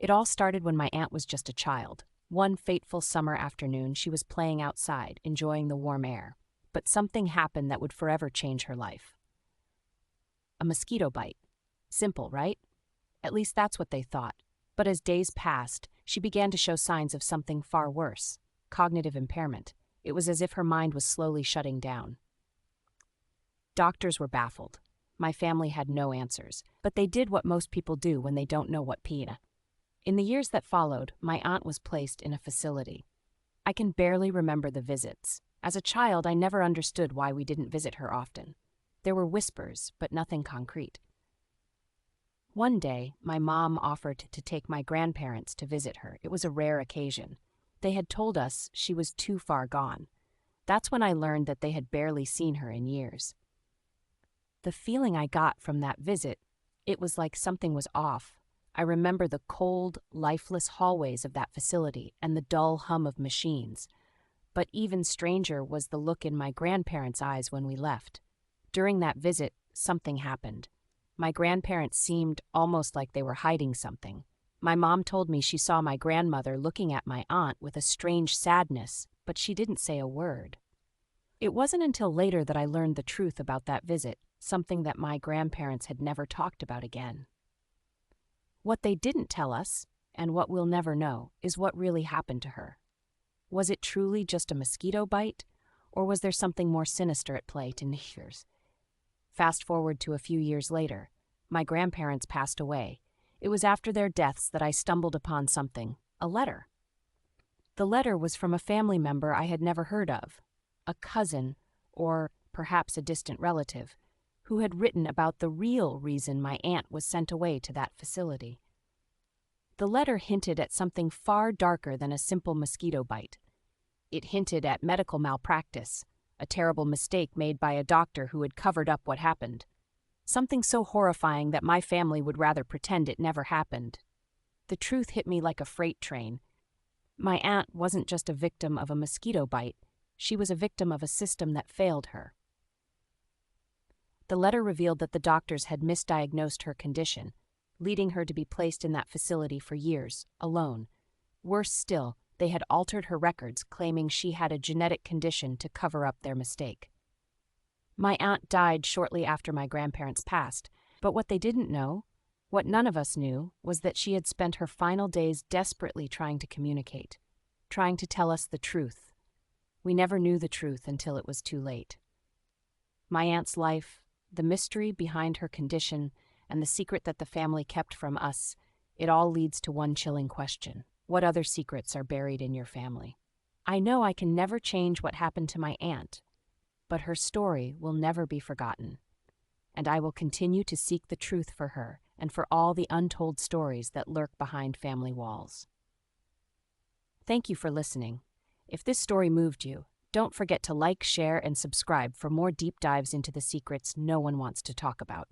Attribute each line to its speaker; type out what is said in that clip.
Speaker 1: It all started when my aunt was just a child. One fateful summer afternoon, she was playing outside, enjoying the warm air. But something happened that would forever change her life. A mosquito bite. Simple, right? At least that's what they thought. But as days passed, she began to show signs of something far worse: cognitive impairment. It was as if her mind was slowly shutting down. Doctors were baffled. My family had no answers, but they did what most people do when they don't know what PINA. In the years that followed, my aunt was placed in a facility. I can barely remember the visits. As a child, I never understood why we didn't visit her often. There were whispers, but nothing concrete. One day, my mom offered to take my grandparents to visit her. It was a rare occasion. They had told us she was too far gone. That's when I learned that they had barely seen her in years. The feeling I got from that visit, it was like something was off. I remember the cold, lifeless hallways of that facility and the dull hum of machines. But even stranger was the look in my grandparents' eyes when we left. During that visit, something happened. My grandparents seemed almost like they were hiding something. My mom told me she saw my grandmother looking at my aunt with a strange sadness, but she didn't say a word. It wasn't until later that I learned the truth about that visit, something that my grandparents had never talked about again. What they didn't tell us, and what we'll never know, is what really happened to her. Was it truly just a mosquito bite, or was there something more sinister at play to Nichers? Fast forward to a few years later, my grandparents passed away. It was after their deaths that I stumbled upon something, a letter. The letter was from a family member I had never heard of, a cousin, or perhaps a distant relative, who had written about the real reason my aunt was sent away to that facility. The letter hinted at something far darker than a simple mosquito bite. It hinted at medical malpractice, a terrible mistake made by a doctor who had covered up what happened. Something so horrifying that my family would rather pretend it never happened. The truth hit me like a freight train. My aunt wasn't just a victim of a mosquito bite, she was a victim of a system that failed her. The letter revealed that the doctors had misdiagnosed her condition, leading her to be placed in that facility for years, alone. Worse still, they had altered her records, claiming she had a genetic condition to cover up their mistake. My aunt died shortly after my grandparents passed, but what they didn't know, what none of us knew, was that she had spent her final days desperately trying to communicate, trying to tell us the truth. We never knew the truth until it was too late. My aunt's life, the mystery behind her condition, and the secret that the family kept from us, it all leads to one chilling question. What other secrets are buried in your family? I know I can never change what happened to my aunt, but her story will never be forgotten, and I will continue to seek the truth for her and for all the untold stories that lurk behind family walls. Thank you for listening. If this story moved you, don't forget to like, share, and subscribe for more deep dives into the secrets no one wants to talk about.